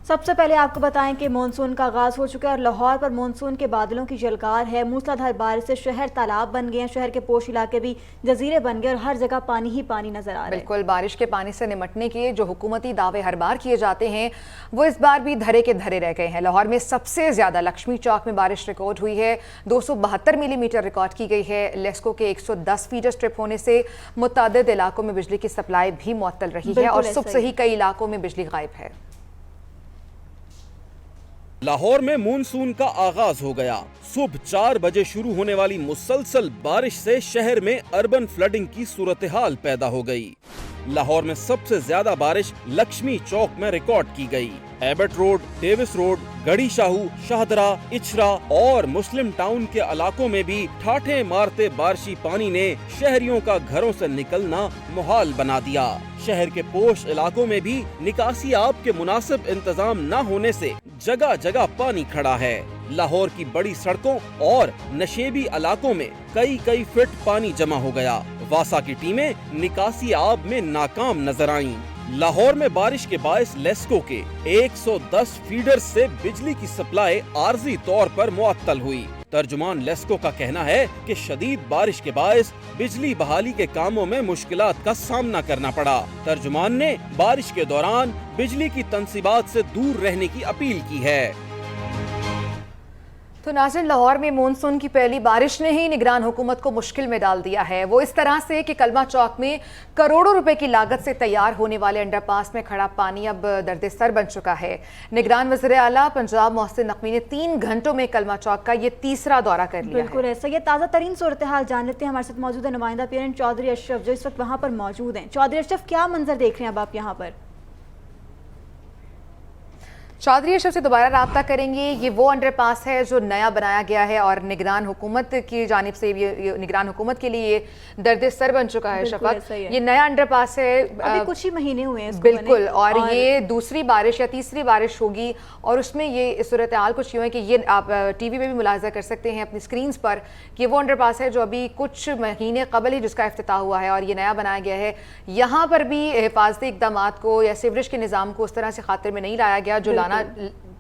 سب سے پہلے آپ کو بتائیں کہ مونسون کا آغاز ہو چکا ہے اور لاہور پر مونسون کے بادلوں کی جھلکار ہے۔ موسلادھار بارش سے شہر تالاب بن گئے ہیں، شہر کے پوش علاقے بھی جزیرے بن گئے اور ہر جگہ پانی ہی پانی نظر آ رہا ہے۔ بالکل، بارش کے پانی سے نمٹنے کے جو حکومتی دعوے ہر بار کیے جاتے ہیں وہ اس بار بھی دھرے کے دھرے رہ گئے ہیں۔ لاہور میں سب سے زیادہ لکشمی چوک میں بارش ریکارڈ ہوئی ہے، 272 ملی میٹر ریکارڈ کی گئی ہے۔ لیسکو کے 110 فیڈر سٹرپ ہونے سے متعدد علاقوں میں بجلی کی سپلائی بھی معطل رہی ہے اور صبح سے ہی کئی علاقوں میں بجلی غائب ہے۔ لاہور میں مونسون کا آغاز ہو گیا۔ صبح 4 بجے شروع ہونے والی مسلسل بارش سے شہر میں اربن فلڈنگ کی صورتحال پیدا ہو گئی۔ لاہور میں سب سے زیادہ بارش لکشمی چوک میں ریکارڈ کی گئی۔ ایبٹ روڈ، ڈیوس روڈ، گڑھی شاہو، شاہدرہ، اچھرا اور مسلم ٹاؤن کے علاقوں میں بھی ٹھاٹھیں مارتے بارشی پانی نے شہریوں کا گھروں سے نکلنا محال بنا دیا۔ شہر کے پوش علاقوں میں بھی نکاسی آب کے مناسب انتظام نہ ہونے سے جگہ جگہ پانی کھڑا ہے۔ لاہور کی بڑی سڑکوں اور نشیبی علاقوں میں کئی فٹ پانی جمع ہو گیا۔ واسا کی ٹیمیں نکاسی آب میں ناکام نظر آئیں۔ لاہور میں بارش کے باعث لیسکو کے 110 فیڈر سے بجلی کی سپلائی عارضی طور پر معطل ہوئی۔ ترجمان لیسکو کا کہنا ہے کہ شدید بارش کے باعث بجلی بحالی کے کاموں میں مشکلات کا سامنا کرنا پڑا۔ ترجمان نے بارش کے دوران بجلی کی تنصیبات سے دور رہنے کی اپیل کی ہے۔ تو ناظرین، لاہور میں مونسون کی پہلی بارش نے ہی نگران حکومت کو مشکل میں ڈال دیا ہے۔ وہ اس طرح سے کہ کلمہ چوک میں کروڑوں روپے کی لاگت سے تیار ہونے والے انڈر پاس میں کھڑا پانی اب درد سر بن چکا ہے۔ نگران وزیر اعلیٰ پنجاب محسن نقوی نے 3 گھنٹوں میں کلمہ چوک کا یہ تیسرا دورہ کر لیا ہے۔ بالکل ایسا، یہ تازہ ترین صورتحال جان لیتے ہیں۔ ہمارے ساتھ موجود ہے نمائندہ پیرن چودھری اشرف جو اس وقت وہاں پر موجود ہیں۔ چودھری اشرف، کیا منظر دیکھ رہے ہیں اب آپ یہاں پر؟ چودھری اشرف سے دوبارہ رابطہ کریں گے۔ یہ وہ انڈر پاس ہے جو نیا بنایا گیا ہے اور نگران حکومت کی جانب سے نگران حکومت کے لیے یہ درد سر بن چکا ہے۔ شفق، یہ نیا انڈر پاس ہے، ابھی کچھ ہی مہینے ہوئے ہیں اس کو بالکل، اور یہ دوسری بارش یا تیسری بارش ہوگی اور اس میں یہ صورتحال کچھ یوں ہے کہ یہ آپ ٹی وی پہ بھی ملاحظہ کر سکتے ہیں اپنی سکرینز پر کہ وہ انڈر پاس ہے جو ابھی کچھ مہینے قبل ہی جس کا افتتاح ہوا ہے اور یہ نیا بنایا گیا ہے۔ یہاں پر بھی حفاظتی اقدامات کو یا سیوریج کے نظام کو اس طرح سے خاطر میں نہیں لایا گیا جو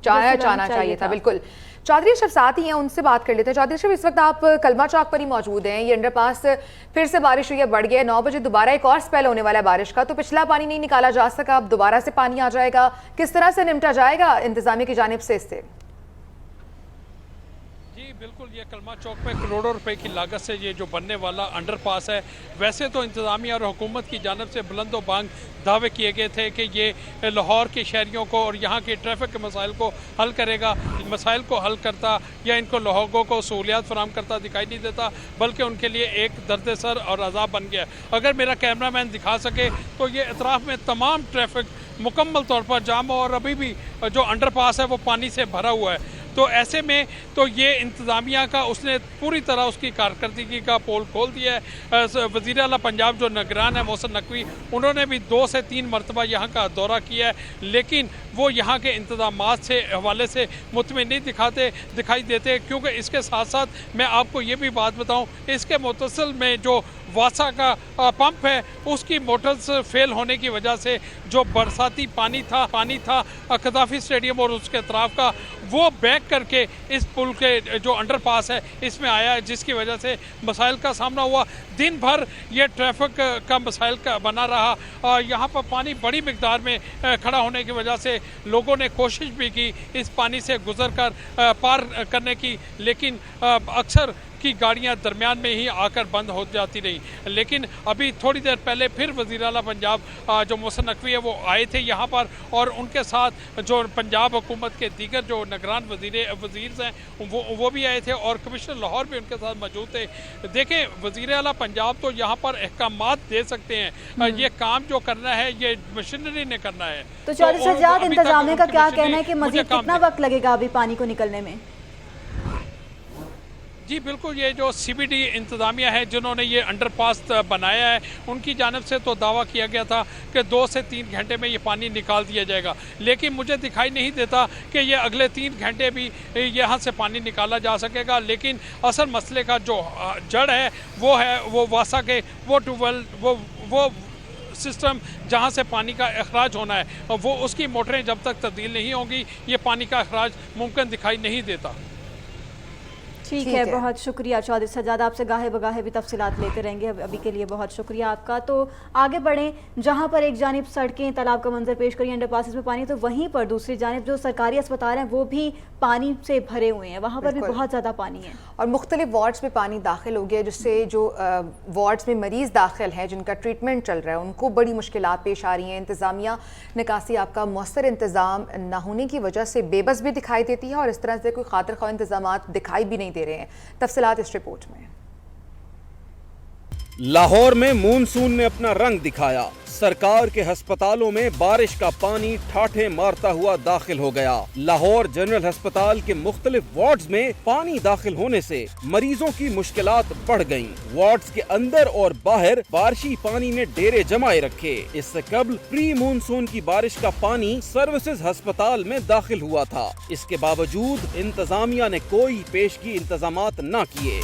جانا چاہیے تھا۔ بالکل، چودھری اشرف ساتھ ہی ہیں، ان سے بات کر لیتے ہیں۔ چودھری اشرف، اس وقت آپ کلمہ چوک پر ہی موجود ہیں۔ یہ انڈر پاس پھر سے بارش ہوئی ہے، بڑھ گیا ہے، 9 بجے دوبارہ ایک اور سپیل ہونے والا ہے بارش کا، تو پچھلا پانی نہیں نکالا جا سکا، اب دوبارہ سے پانی آ جائے گا، کس طرح سے نمٹا جائے گا انتظامیہ کی جانب سے اس سے؟ جی بالکل، یہ کلمہ چوک میں کروڑوں روپے کی لاگت سے یہ جو بننے والا انڈر پاس ہے، ویسے تو انتظامیہ اور حکومت کی جانب سے بلند و بانگ دعوے کیے گئے تھے کہ یہ لاہور کے شہریوں کو اور یہاں کے ٹریفک کے مسائل کو حل کرے گا۔ مسائل کو حل کرتا یا ان کو لوگوں کو سہولیات فراہم کرتا دکھائی نہیں دیتا، بلکہ ان کے لیے ایک درد سر اور عذاب بن گیا۔ اگر میرا کیمرہ مین دکھا سکے تو یہ اطراف میں تمام ٹریفک مکمل طور پر جام اور ابھی بھی جو انڈر پاس ہے وہ پانی سے بھرا ہوا ہے۔ تو ایسے میں تو یہ انتظامیہ کا اس نے پوری طرح اس کی کارکردگی کا پول کھول دیا ہے۔ وزیر اعلیٰ پنجاب جو نگران ہے محسن نقوی، انہوں نے بھی 2 سے 3 مرتبہ یہاں کا دورہ کیا ہے، لیکن وہ یہاں کے انتظامات سے حوالے سے مطمئن نہیں دکھائی دیتے، کیونکہ اس کے ساتھ ساتھ میں آپ کو یہ بھی بات بتاؤں، اس کے متصل میں جو واسا کا پمپ ہے اس کی موٹرز فیل ہونے کی وجہ سے جو برساتی پانی تھا قذافی اسٹیڈیم اور اس کے اطراف کا، وہ بیک کر کے اس پل کے جو انڈر پاس ہے اس میں آیا ہے، جس کی وجہ سے مسائل کا سامنا ہوا۔ دن بھر یہ ٹریفک کا مسائل کا بنا رہا۔ یہاں پر پانی بڑی مقدار میں کھڑا ہونے کی وجہ سے لوگوں نے کوشش بھی کی اس پانی سے گزر کر پار کرنے کی، لیکن اکثر کی گاڑیاں درمیان میں ہی آ کر بند ہو جاتی رہی۔ لیکن ابھی تھوڑی دیر پہلے پھر وزیر اعلیٰ پنجاب جو محسن نقوی ہے وہ آئے تھے یہاں پر، اور ان کے ساتھ جو پنجاب حکومت کے دیگر جو نگران وزیر ہیں وہ بھی آئے تھے، اور کمشنر لاہور بھی ان کے ساتھ موجود تھے۔ دیکھیں، وزیر اعلیٰ پنجاب تو یہاں پر احکامات دے سکتے ہیں، یہ کام جو کرنا ہے یہ مشینری نے کرنا ہے۔ تو چودھری سجاد، انتظامیہ کا کیا کہنا ہے کہ مزید کتنا وقت لگے گا ابھی پانی کو نکلنے میں؟ جی بالکل، یہ جو سی بی ڈی انتظامیہ ہے جنہوں نے یہ انڈر پاس بنایا ہے، ان کی جانب سے تو دعویٰ کیا گیا تھا کہ 2 سے 3 گھنٹے میں یہ پانی نکال دیا جائے گا، لیکن مجھے دکھائی نہیں دیتا کہ یہ اگلے 3 گھنٹے بھی یہاں سے پانی نکالا جا سکے گا۔ لیکن اصل مسئلے کا جو جڑ ہے وہ واسا کے وہ सिस्टम जहाँ से पानी का अखराज होना है वो उसकी मोटरें जब तक तब्दील नहीं होंगी ये पानी का अखराज मुमकिन दिखाई नहीं देता। ठीक है, बहुत शुक्रिया चौधरी सज्जाद, आपसे गाहे बगाहे भी तफसीलात लेते रहेंगे। अभी के लिए बहुत शुक्रिया आपका। तो आगे बढ़ें, जहां पर एक जानिब सड़कें तालाब का मंजर पेश करिए, अंडरपासेस में पानी, तो वहीं पर दूसरी जानिब जो सरकारी अस्पताल हैं वो भी पानी से भरे हुए हैं, वहाँ पर भी बहुत ज़्यादा पानी है और मुख्तलिफ वार्ड्स में पानी दाखिल हो गया, जिससे जो वार्ड्स में मरीज़ दाखिल हैं जिनका ट्रीटमेंट चल रहा है उनको बड़ी मुश्किलात पेश आ रही हैं। इंतज़ामिया निकासी आपका मौसर इंतज़ाम न होने की वजह से बेबस भी दिखाई देती है और इस तरह से कोई खातिर ख्वाह इंतज़ाम दिखाई भी नहीं दे रहे हैं। तफसीलात इस रिपोर्ट में। लाहौर में मॉनसून ने अपना रंग दिखाया। सरकार के अस्पतालों में बारिश का पानी ठाठे मारता हुआ दाखिल हो गया। लाहौर जनरल अस्पताल के मुख्तलिफ वार्ड्स में पानी दाखिल होने से मरीजों की मुश्किलात बढ़ गईं। वार्ड्स के अंदर और बाहर बारिशी पानी ने डेरे जमाए रखे। इससे कबल प्री मॉनसून की बारिश का पानी सर्विसेज अस्पताल में दाखिल हुआ था। इसके बावजूद इंतजामिया ने कोई पेशगी इंतजामात न किए।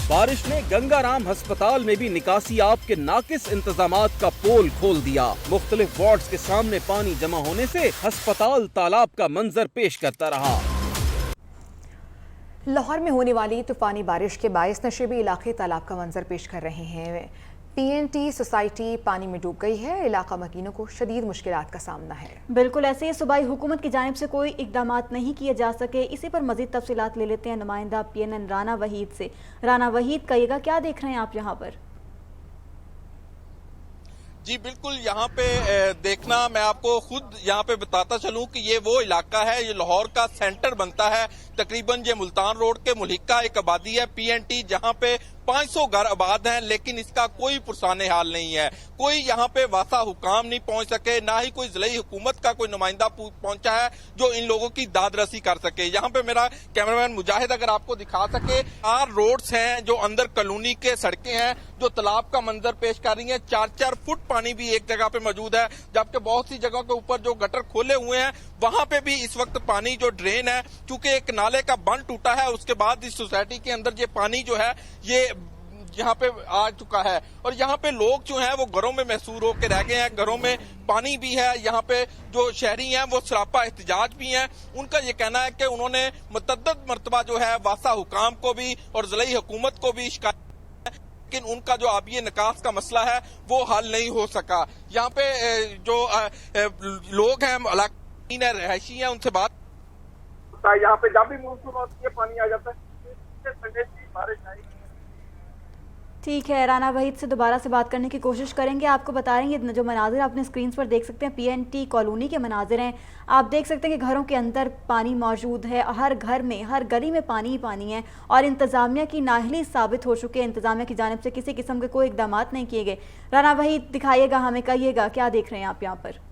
बारिश ने गंगाराम अस्पताल में भी निकासी आप के नाकिस इंतजामात का पोल खोल दिया। मुख्तलिफ वार्ड्स के सामने पानी जमा होने से अस्पताल तालाब का मंजर पेश करता रहा। लाहौर में होने वाली तूफानी बारिश के बायस नशेबी इलाके तालाब का मंजर पेश कर रहे हैं। PNT सोसाइटी पानी में डूब गई है। इलाका मकीनों को शदीद मुश्किलात का सामना है। बिल्कुल ऐसे ही सूबाई हुकूमत की जानिब से कोई इकदामात नहीं किए जा सके। इसी पर मजीद तफसीलात ले लेते हैं नुमाइंदा PNN राना वहीद से। राना वहीद, कहिएगा क्या देख रहे हैं आप यहाँ पर? जी बिल्कुल, यहाँ पे देखना, मैं आपको खुद यहाँ पे बताता चलूं कि ये वो इलाका है, ये लाहौर का सेंटर बनता है। तकरीबन ये मुल्तान रोड के मुल्हिका एक आबादी है PNT, जहाँ पे 500 घर आबाद हैं, लेकिन इसका कोई पुरसाने हाल नहीं है। कोई यहाँ पे वासा हुकाम नहीं पहुंच सके, ना ही कोई जिले हुकूमत का कोई नुमाइंदा पहुंचा है जो इन लोगों की दाद रसी कर सके। यहाँ पे मेरा कैमरामैन मुजाहिद अगर आपको दिखा सके, 4 रोड्स हैं जो अंदर कॉलोनी के सड़कें हैं जो तालाब का मंजर पेश कर रही हैं। 4-4 फुट पानी भी एक जगह पे मौजूद है, जबकि बहुत सी जगहों के ऊपर जो गटर खोले हुए हैं वहां पे भी इस वक्त पानी जो ड्रेन है, चूंकि एक नाले का बंद टूटा है, उसके बाद इस सोसाइटी के अंदर ये पानी जो है ये यहाँ पे आ चुका है। और यहाँ पे लोग जो हैं वो घरों में महसूर होकर रह गए हैं। घरों में पानी भी है। यहाँ पे जो शहरी हैं वो सरापा एहतजाज भी हैं। उनका ये कहना है कि उन्होंने मुतअद्दिद मरतबा जो है वासा हुकाम को भी और जिले हुकूमत को भी शिकायत, लेकिन उनका जो आबिए निकास का मसला है वो हल नहीं हो सका। यहाँ पे जो लोग हैं, रहائشی हैं, उनसे बात, यहाँ पे जब भी मॉनसून होती है पानी आ जाता है। बारिश आई। ठीक है, राना वहीद से दोबारा से बात करने की कोशिश करेंगे। आपको बता रहे हैं जो मनाजिर आपने स्क्रीन पर देख सकते हैं PNT कॉलोनी के मनाजिर हैं। आप देख सकते हैं कि घरों के अंदर पानी मौजूद है, हर घर में, हर गली में पानी ही पानी है और इंतज़ामिया की नाअहली साबित हो चुकी है। इंतज़ामिया की जानिब से किसी किस्म के कोई इकदाम नहीं किए गए। राना वहीद, दिखाइएगा हमें, कहिएगा क्या देख रहे हैं आप यहाँ पर?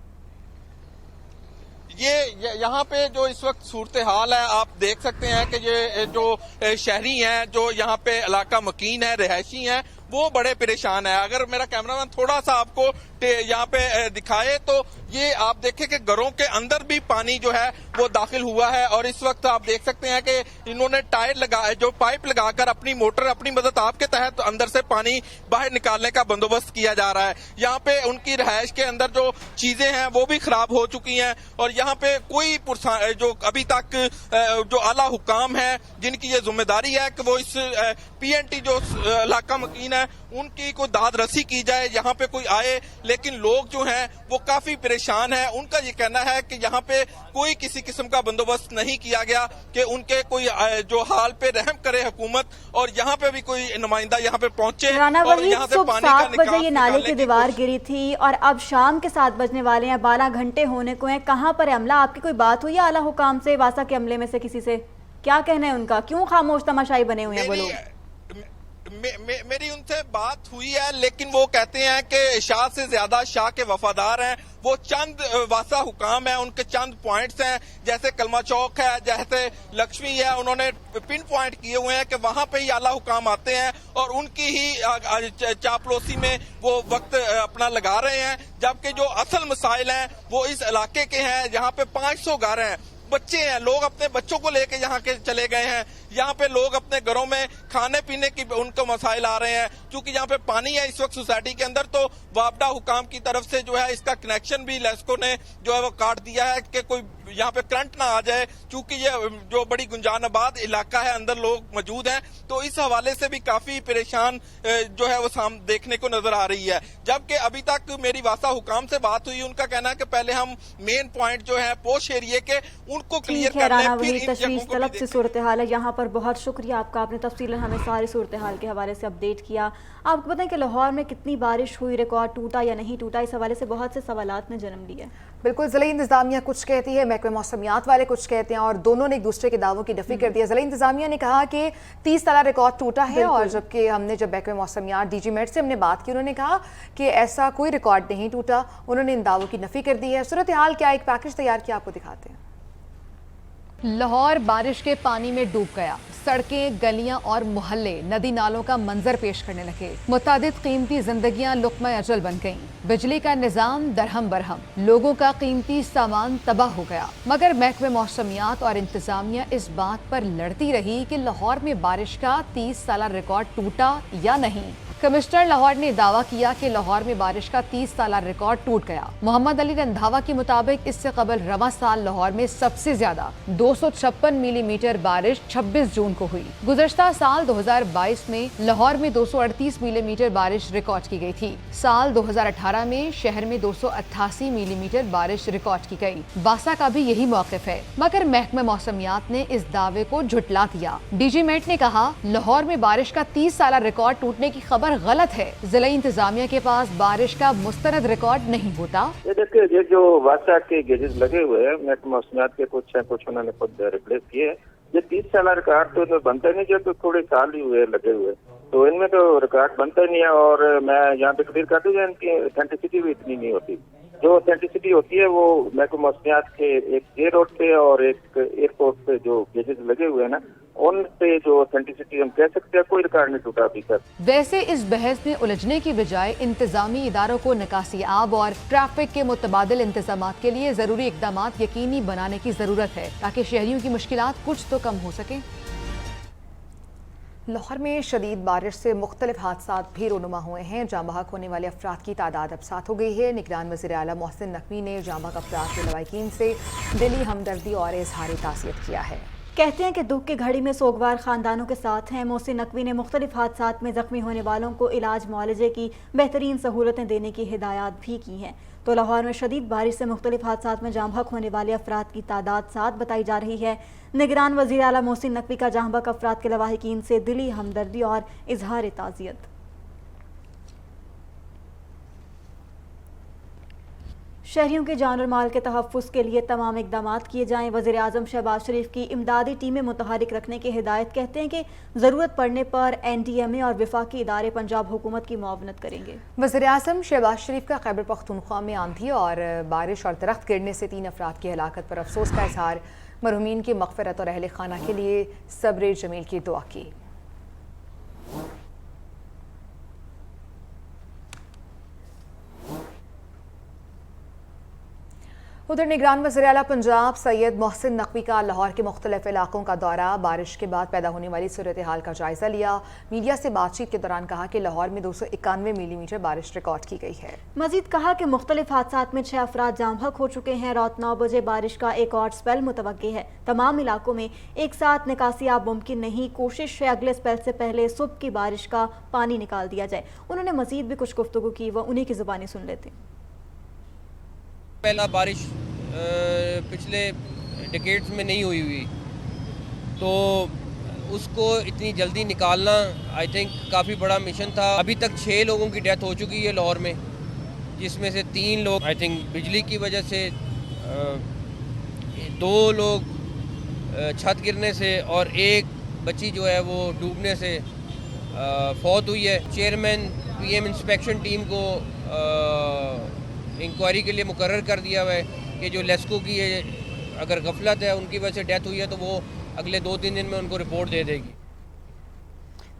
ये यहाँ पे जो इस वक्त सूरत हाल है, आप देख सकते हैं कि ये जो शहरी हैं, जो यहाँ पे इलाका मकीन है, रहائشی हैं, वो बड़े परेशान है। अगर मेरा कैमरामैन थोड़ा सा आपको यहाँ पे दिखाए तो ये आप देखें कि घरों के अंदर भी पानी जो है वो दाखिल हुआ है। और इस वक्त आप देख सकते हैं कि इन्होंने टायर लगा, जो पाइप लगाकर अपनी मोटर, अपनी मदद आपके तहत अंदर से पानी बाहर निकालने का बंदोबस्त किया जा रहा है। यहाँ पे उनकी रहायश के अंदर जो चीजें हैं वो भी खराब हो चुकी हैं और यहाँ पे कोई जो अभी तक जो आला हुकाम है, जिनकी ये जिम्मेदारी है कि वो इस PNT जो इलाका मकीन है उनकी कोई दाद रसी की जाए, यहाँ पे कोई आए। लेकिन लोग जो हैं वो काफी परेशान हैं। उनका ये कहना है कि यहाँ पे कोई किसी किस्म का बंदोबस्त नहीं किया गया कि उनके कोई जो हाल पे रहम करे हुकूमत और यहाँ पे भी कोई नुमाइंदा यहाँ पे पहुंचे। राना वहीद, सुबह 7 बजे ये नाले की दीवार गिरी थी और अब शाम के 7 बजने वाले हैं, 12 घंटे होने को हैं। कहाँ पर है अमला? आपकी कोई बात हुई है आला हुकाम से, वासा के अमले में से किसी से? क्या कहना है उनका? क्यों खामोश तमाशाई बने हुए हैं वो लोग? मेरी उनसे बात हुई है, लेकिन वो कहते हैं कि शाह से ज्यादा शाह के वफादार हैं। वो चंद वासा हुकाम है, उनके चंद पॉइंट्स हैं, जैसे कलमा चौक है, जैसे लक्ष्मी है, उन्होंने पिन पॉइंट किए हुए हैं कि वहां पे ही आला हुकाम आते हैं और उनकी ही चापलूसी में वो वक्त अपना लगा रहे हैं। जबकि जो असल मसाइल हैं वो इस इलाके के हैं, जहाँ पे 500 घर हैं, बच्चे हैं, लोग अपने बच्चों को लेके यहाँ के चले गए हैं। यहाँ पे लोग अपने घरों में खाने पीने की उनको मसाइल आ रहे हैं। क्योंकि यहाँ पे पानी है इस वक्त सोसाइटी के अंदर, तो वापडा हुकाम की तरफ से जो है इसका कनेक्शन भी लेस्को ने जो है वो काट दिया है कि कोई यहाँ पे करंट ना आ जाए, क्योंकि ये जो बड़ी गुंजान आबाद इलाका है, अंदर लोग मौजूद हैं। तो इस हवाले से भी काफी परेशान जो है वो देखने को नजर आ रही है। जबकि अभी तक मेरी वासा हुकाम से बात हुई, उनका कहना है कि पहले हम मेन पॉइंट जो है पोश एरिया के उनको क्लियर कर लें, फिर इन तशवीश जगहों तलब को से सूरत हाल है यहाँ पर। बहुत शुक्रिया आपका, आपने तफसीलन हमें सारी सूरत हाल के हवाले से अपडेट किया। आपको बताएं कि लाहौर में कितनी बारिश हुई, रिकॉर्ड टूटा या नहीं टूटा, इस हवाले से बहुत से सवालात ने जन्म लिया। बिल्कुल, ज़िला इंतज़ामिया कुछ कहती है, महकमे मौसमियात वाले कुछ कहते हैं, और दोनों ने एक दूसरे के दावों की नफी कर दिया। ज़िला इंतज़ामिया ने कहा कि 30 साल रिकॉर्ड टूटा है, और जबकि हमने जब महकमे मौसमियात DG मेट से हमने बात की, उन्होंने कहा कि ऐसा कोई रिकॉर्ड नहीं टूटा। उन्होंने इन दावों की नफी कर दी है। सूरत हाल क्या, एक पैकेज तैयार किया, आपको दिखाते हैं। लाहौर बारिश के पानी में डूब गया। सड़कें, गलियां और मोहल्ले नदी नालों का मंजर पेश करने लगे। मुतादिद कीमती जिंदगियां लुक़्मा अजल बन गईं। बिजली का निज़ाम दरहम बरहम, लोगों का कीमती सामान तबाह हो गया। मगर महकमे मौसमियात और इंतजामिया इस बात पर लड़ती रही कि लाहौर में बारिश का 30 साल रिकॉर्ड टूटा या नहीं। कमिश्नर लाहौर ने दावा किया कि लाहौर में बारिश का 30 साल रिकॉर्ड टूट गया। मोहम्मद अली रंधावा के मुताबिक इससे कबल रवां साल लाहौर में सबसे ज्यादा 256 मिलीमीटर बारिश 26 जून को हुई। गुज़श्ता साल 2022 में लाहौर में 238 मिलीमीटर बारिश रिकॉर्ड की गई थी। साल 2018 में शहर में 288 मिलीमीटर बारिश रिकॉर्ड की गई। बासा का भी यही मौक़िफ़ है, मगर महकमे मौसमियात ने इस दावे को झुटला दिया। DG मेट ने कहा लाहौर में बारिश का 30 साल रिकॉर्ड टूटने की खबर गलत है। जिला इंतजामिया के पास बारिश का मुस्तनद रिकॉर्ड नहीं होता। ये देखिए, ये जो वासा के गेजेस लगे हुए हैं, महकमा मौसमियात के कुछ उन्होंने खुद रिप्लेस किए हैं। ये 30 साल रिकॉर्ड तो इनमें बनता नहीं, जो थोड़े साल ही हुए लगे हुए, तो इनमें तो रिकॉर्ड बनता ही नहीं है। और मैं यहाँ पे क्लियर कर दूं, इनकी ऑथेंटिसिटी भी इतनी नहीं होती। जो ऑथेंटिसिटी होती है वो महकमा मौसमियात के एक जे रोड पे और एक एयरपोर्ट पे जो गेजेस लगे हुए हैं ना, उन पे जो ऑथेंटिसिटी हम कह सकते हैं कोई रिकॉर्ड नहीं टूटा अभी तक। वैसे इस बहस में उलझने की बजाय इंतजामी इदारों को निकासी आब और ट्रैफिक के मुतबादिल इंतजाम के लिए जरूरी इकदाम यकीनी बनाने की जरूरत है, ताकि शहरियों की मुश्किलात कुछ तो कम हो सके। लाहौर में शदीद बारिश से मुख्तलिफ हादसात भी रोनुमा हुए हैं। जाँ बहक होने वाले अफराद की तादाद अब 7 हो गई है। निगरान वज़ीर आला मोहसिन नकवी ने जाँ बहक अफराद के लवाहिकीन से दिली हमदर्दी और इजहार ताज़ियत किया है। कहते हैं कि दुख की घड़ी में सोगवार खानदानों के साथ हैं। मोहसिन नकवी ने मुख्तलिफ हादसात में जख्मी होने वालों को इलाज मुआलजे की बेहतरीन सहूलतें देने की हिदायत भी की हैं। तो लाहौर में शदीद बारिश से मुख्तलिफ हादसात में जाँ बहक होने वाले अफराद की तादाद 7 बताई जा रही है। निगरान वज़ीर आला मोहसिन नकवी का जाँ बहक अफराद के लवाहिकीन से दिली हमदर्दी और इजहार ताज़ियत। शहरियों के जान और माल के तहफ़्फ़ुज़ के लिए तमाम इक़दाम किए जाएँ। वज़ीर आज़म शहबाज शरीफ की इमदादी टीमें मुतहरिक रखने की हिदायत। कहते हैं कि ज़रूरत पड़ने पर NDMA और वफाकी इदारे पंजाब हुकूमत की मुआवनत करेंगे। वज़ीर आज़म शहबाज शरीफ का खैबर पख्तूनख्वा में आंधी और बारिश और दरख्त गिरने से 3 अफराद की हलाकत पर अफसोस का इजहार। मरहूमीन की मग़फ़िरत और अहले खाना के लिए सब्र जमील की दुआ की। उधर निगरान वज़ीर आला पंजाब सैयद मोहसिन नकवी का लाहौर के मुख्तलिफ इलाकों का दौरा। बारिश के बाद पैदा होने वाली सूरत हाल का जायजा लिया। मीडिया से बातचीत के दौरान कहा कि लाहौर में 291 मिलीमीटर बारिश रिकॉर्ड की गई है। मजीद कहा कि मुख्तलिफ हादसात में 6 अफराद जाँ बहक हो चुके हैं। रात 9 बजे बारिश का एक और स्पेल मुतवक्की है। तमाम इलाकों में एक साथ निकासी आब मुमकिन नहीं। कोशिश है अगले स्पेल से पहले सुबह की बारिश का पानी निकाल दिया जाए। उन्होंने मजीद भी कुछ गुफ्तगू की, वह उन्हीं की ज़ुबानी सुन लेते। पहला बारिश पिछले डिकेड्स में नहीं हुई तो उसको इतनी जल्दी निकालना आई थिंक काफ़ी बड़ा मिशन था। अभी तक 6 लोगों की डेथ हो चुकी है लाहौर में, जिसमें से 3 लोग आई थिंक बिजली की वजह से, 2 लोग छत गिरने से और एक बच्ची जो है वो डूबने से फौत हुई है। चेयरमैन PM इंस्पेक्शन टीम को इंक्वायरी के लिए मुकर्रर कर दिया हुआ है कि जो लेस्को की अगर गफलत है उनकी वजह से डेथ हुई है तो वो अगले 2-3 दिन में उनको रिपोर्ट दे देगी।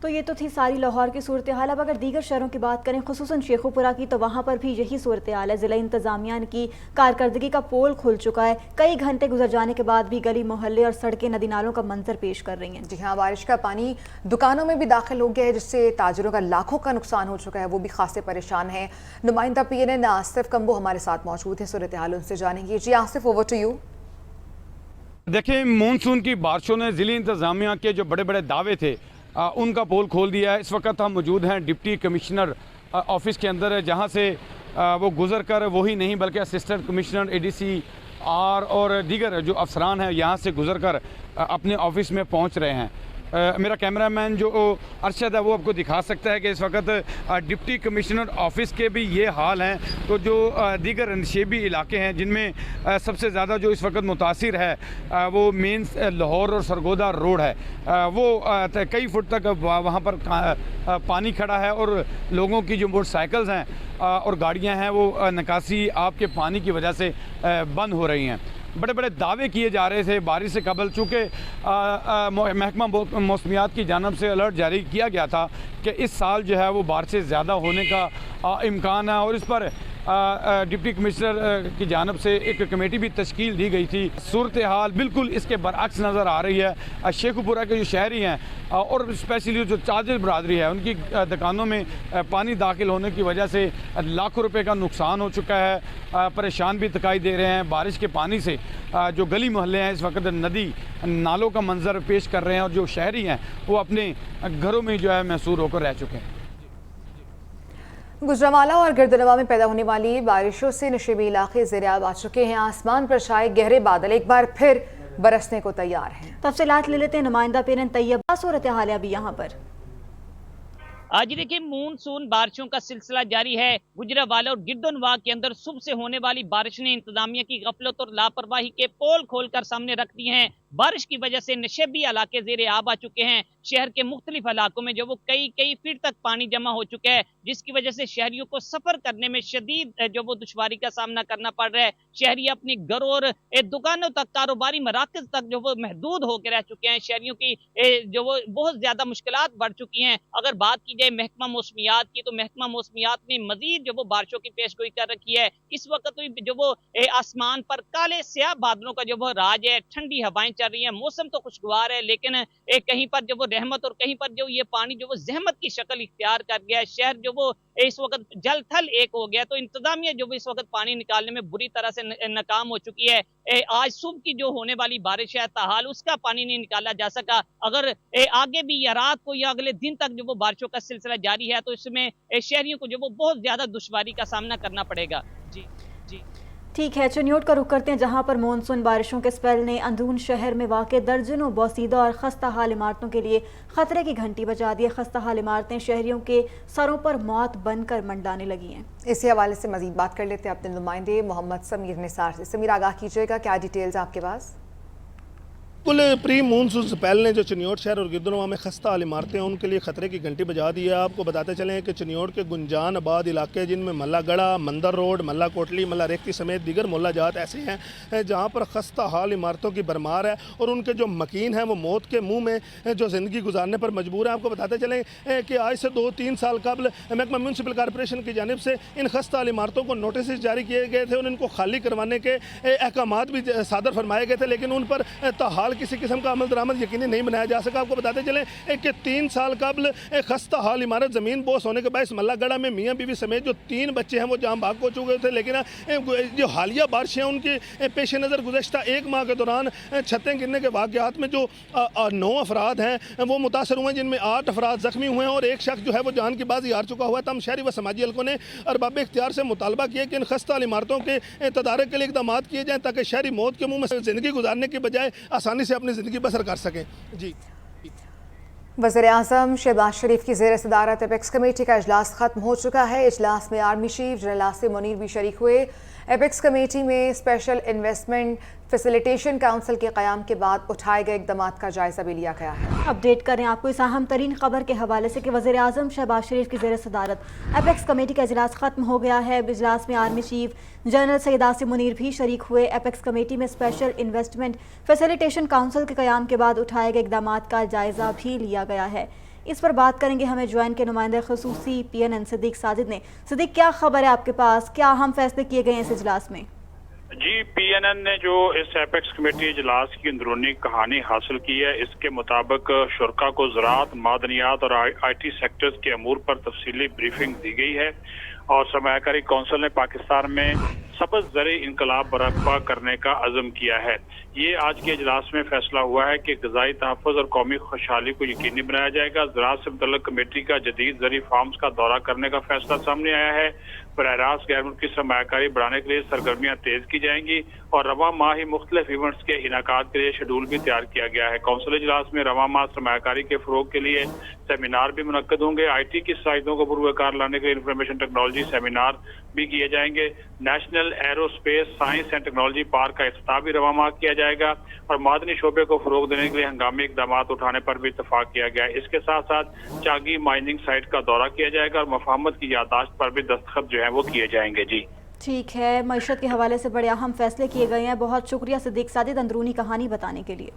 تو یہ تو تھی ساری لاہور کی صورتحال. اب اگر دیگر شہروں کی بات کریں خصوصاً شیخوپورہ کی تو وہاں پر بھی یہی صورتحال ہے. ضلع انتظامیہ کی کارکردگی کا پول کھل چکا ہے. کئی گھنٹے گزر جانے کے بعد بھی گلی محلے اور سڑکیں ندی نالوں کا منظر پیش کر رہی ہیں. جی ہاں، بارش کا پانی دکانوں میں بھی داخل ہو گیا ہے جس سے تاجروں کا لاکھوں کا نقصان ہو چکا ہے، وہ بھی خاصے پریشان ہیں. نمائندہ PNN آصف کمبو ہمارے ساتھ موجود ہیں، صورتحال ان سے جانیں گے. جی آصف، اوور ٹو یو. دیکھیں، مونسون کی بارشوں نے ضلع انتظامیہ کے جو بڑے بڑے دعوے تھے ان کا پول کھول دیا ہے. اس وقت ہم موجود ہیں ڈپٹی کمشنر آفس کے اندر ہے، جہاں سے وہ گزر کر وہی نہیں بلکہ اسسٹنٹ کمشنر ADC اور دیگر جو افسران ہیں یہاں سے گزر کر اپنے آفس میں پہنچ رہے ہیں. میرا کیمرہ مین جو ارشد ہے وہ آپ کو دکھا سکتا ہے کہ اس وقت ڈپٹی کمشنر آفس کے بھی یہ حال ہیں. تو جو دیگر نشیبی علاقے ہیں جن میں سب سے زیادہ جو اس وقت متاثر ہے وہ مین لاہور اور سرگودا روڈ ہے، وہ کئی فٹ تک وہاں پر پانی کھڑا ہے اور لوگوں کی جو موٹر سائیکلز ہیں اور گاڑیاں ہیں وہ نکاسی آب کے پانی کی وجہ سے بند ہو رہی ہیں. بڑے بڑے دعوے کیے جا رہے تھے بارش سے قبل، چونکہ محکمہ موسمیات کی جانب سے الرٹ جاری کیا گیا تھا کہ اس سال جو ہے وہ بارشیں زیادہ ہونے کا امکان ہے، اور اس پر ڈپٹی کمشنر کی جانب سے ایک کمیٹی بھی تشکیل دی گئی تھی. صورتحال بالکل اس کے برعکس نظر آ رہی ہے. شیخوپورہ کے جو شہری ہیں اور اسپیشلی جو تاجر برادری ہے ان کی دکانوں میں پانی داخل ہونے کی وجہ سے لاکھوں روپے کا نقصان ہو چکا ہے. پریشان بھی دکھائی دے رہے ہیں. بارش کے پانی سے جو گلی محلے ہیں اس وقت ندی نالوں کا منظر پیش کر رہے ہیں، اور جو شہری ہیں وہ اپنے گھروں میں جو ہے محصور ہو کر رہ چکے ہیں. گجرانوالہ اور گردنواں میں پیدا ہونے والی بارشوں سے نشیبی علاقے زیرآب آ چکے ہیں. آسمان پر چھائے گہرے بادل ایک بار پھر برسنے کو تیار ہیں. تفصیلات لے لیتے ہیں نمائندہ PNN طیبہ. صورتحال ہے ابھی یہاں پر. آج دیکھیں مونسون بارشوں کا سلسلہ جاری ہے. گجرانوالہ اور گردنواں کے اندر صبح سے ہونے والی بارش نے انتظامیہ کی غفلت اور لاپرواہی کے پول کھول کر سامنے رکھ دی ہیں. بارش کی وجہ سے نشیبی علاقے زیر آب آ چکے ہیں. شہر کے مختلف علاقوں میں جو وہ کئی فٹ تک پانی جمع ہو چکا ہے، جس کی وجہ سے شہریوں کو سفر کرنے میں شدید جو وہ دشواری کا سامنا کرنا پڑ رہا ہے. شہری اپنی گھروں اور دکانوں تک، کاروباری مراکز تک جو وہ محدود ہو کے رہ چکے ہیں. شہریوں کی جو وہ بہت زیادہ مشکلات بڑھ چکی ہیں. اگر بات کی جائے محکمہ موسمیات کی تو محکمہ موسمیات نے مزید جو وہ بارشوں کی پیش گوئی کر رکھی ہے. اس وقت جو وہ آسمان پر کالے سیاہ بادلوں کا جو وہ راج ہے، ٹھنڈی ہوائیں چل رہی ہیں. موسم تو خوشگوار ہے لیکن کہیں پر جو وہ رحمت اور کہیں پر جو یہ پانی جو وہ زحمت کی شکل اختیار کر گیا ہے. شہر جو وہ اس وقت جل تھل ایک ہو گیا. تو انتظامیہ جو وہ اس وقت پانی نکالنے میں بری طرح سے ناکام ہو چکی ہے. آج صبح کی جو ہونے والی بارش ہے تاحال اس کا پانی نہیں نکالا جا سکا. اگر آگے بھی یا رات کو یا اگلے دن تک جو وہ بارشوں کا سلسلہ جاری ہے تو اس میں شہریوں کو جو وہ بہت زیادہ دشواری کا سامنا کرنا پڑے گا. جی ٹھیک ہے، چنیوٹ کا رخ کرتے ہیں جہاں پر مونسون بارشوں کے سپیل نے اندرون شہر میں واقع درجنوں بوسیدہ اور خستہ حال عمارتوں کے لیے خطرے کی گھنٹی بجا دی ہے. خستہ حال عمارتیں شہریوں کے سروں پر موت بن کر منڈانے لگی ہیں. اسی حوالے سے مزید بات کر لیتے ہیں اپنے نمائندے محمد سمیر نثار سے. سمیر، آگاہ کیجیے گا، کیا ڈیٹیلز آپ کے پاس؟ کل پری مونسون سپیل نے جو چنیوٹ شہر اور گردنواں میں خستہ حال عمارتیں ہیں ان کے لیے خطرے کی گھنٹی بجا دی ہے. آپ کو بتاتے چلیں کہ چنیوٹ کے گنجان آباد علاقے جن میں ملا گڑھا، مندر روڈ، ملا کوٹلی، ملا ریکتی سمیت دیگر محلہ جات ایسے ہیں جہاں پر خستہ حال عمارتوں کی بھرمار ہے اور ان کے جو مکین ہیں وہ موت کے منہ میں جو زندگی گزارنے پر مجبور ہیں. آپ کو بتاتے چلیں کہ آج سے 2-3 سال قبل محکمہ میونسپل کارپوریشن کی جانب سے ان خستہ حال عمارتوں کو نوٹسز جاری کیے گئے تھے اور ان کو خالی کروانے کے احکامات بھی صادر فرمائے گئے تھے، لیکن ان پر تاحال کسی قسم کا عمل درآمد یقینی نہیں بنایا جا سکا. آپ کو بتاتے چلیں کہ 3 سال قبل خستہ حال عمارت زمین بوس ہونے کے باعث ملا گڑھا میں میاں بیوی سمیت جو 3 بچے ہیں وہ جاں بحق ہو چکے تھے، لیکن جو حالیہ بارشیں ان کے پیش نظر گزشتہ 1 ماہ کے دوران چھتیں گرنے کے واقعات میں جو 9 افراد ہیں وہ متاثر ہوئے ہیں، جن میں 8 افراد زخمی ہوئے ہیں اور ایک شخص جو ہے وہ جان کی بازی ہار چکا ہوا ہے. تم شہری و سماجی حلقوں نے ارباب اختیار سے مطالبہ کیا کہ ان خستہ حال عمارتوں کے تدارک کے لیے اقدامات کیے جائیں تاکہ شہری موت کے منہ میں زندگی گزارنے کے بجائے آسانی سے اپنی زندگی بسر کر سکیں. جی، وزیر اعظم شہباز شریف کی زیر صدارت ایپیکس کمیٹی کا اجلاس ختم ہو چکا ہے. اجلاس میں army chief general Asif Munir بھی شریک ہوئے. ایپیکس کمیٹی میں اسپیشل انویسٹمنٹ فیسیلیٹیشن کونسل کے قیام کے بعد اٹھائے گئے اقدامات کا جائزہ بھی لیا گیا ہے. اپڈیٹ کریں آپ کو اس اہم ترین خبر کے حوالے سے کہ وزیر اعظم شہباز شریف کی زیر صدارت ایپیکس کمیٹی کا اجلاس ختم ہو گیا ہے. اجلاس میں آرمی چیف جنرل سید آصف منیر بھی شریک ہوئے. ایپیکس کمیٹی میں اسپیشل انویسٹمنٹ فیسیلیٹیشن کونسل کے قیام کے بعد اٹھائے گئے اقدامات کا جائزہ بھی لیا گیا ہے. इस पर बात करेंगे हमें ज्वाइन के नुमाइंदे खसूसी PNN सिद्दीक साजिद ने। सिद्दीक, क्या खबर है आपके पास, क्या अहम फैसले किए गए हैं इस इजलास में? जी, PNN ने जो इस एपेक्स कमेटी इजलास की अंदरूनी कहानी हासिल की है, इसके मुताबिक शुरका को ज़राअत, मादनियात और IT सेक्टर्स के अमूर पर तफसीली ब्रीफिंग दी गई है और सरमायाकारी कौंसिल ने पाकिस्तान में सबज ज़री इनकलाब बर्पा करने का अज़म किया है। ये आज के इजलास में फैसला हुआ है कि ग़िज़ाई तहफ़्फ़ुज़ और कौमी खुशहाली को यकीनी बनाया जाएगा। ज़राअत से मुतल्लिक़ कमेटी का जदीद ज़री फार्म्स का दौरा करने का फैसला सामने आया है। बराह रास्त गैर मुल्की सरमायाकारी बढ़ाने के लिए सरगर्मियाँ तेज़ की जाएंगी और रवा माह ही मुख्तलिफ इवेंट्स के इनाकात के लिए शेड्यूल भी तैयार किया गया है। कौंसिल इजलास में रवा माह सरमायाकारी के फ़रोग के लिए सेमिनार भी मुनक्कद होंगे। IT की साइटों को पुरवकार लाने के लिए इंफॉर्मेशन टेक्नोलॉजी सेमिनार भी किए जाएंगे। National aerospace science and technology park का इफ्तिताह भी रवा माह किया जाएगा और मादनी शोबे को फ़रोग देने के लिए हंगामी इकदाम उठाने पर भी इत्तफाक किया गया है। इसके साथ साथ चागी माइनिंग साइट का दौरा किया जाएगा और मफाहमत की यादाश्त पर भी दस्तखत जो है वो किए जाएंगे। जी ठीक है, मईशत के हवाले से बड़े अहम फैसले किए गए हैं। बहुत शुक्रिया सिद्दीक साजिद अंदरूनी कहानी बताने के लिए।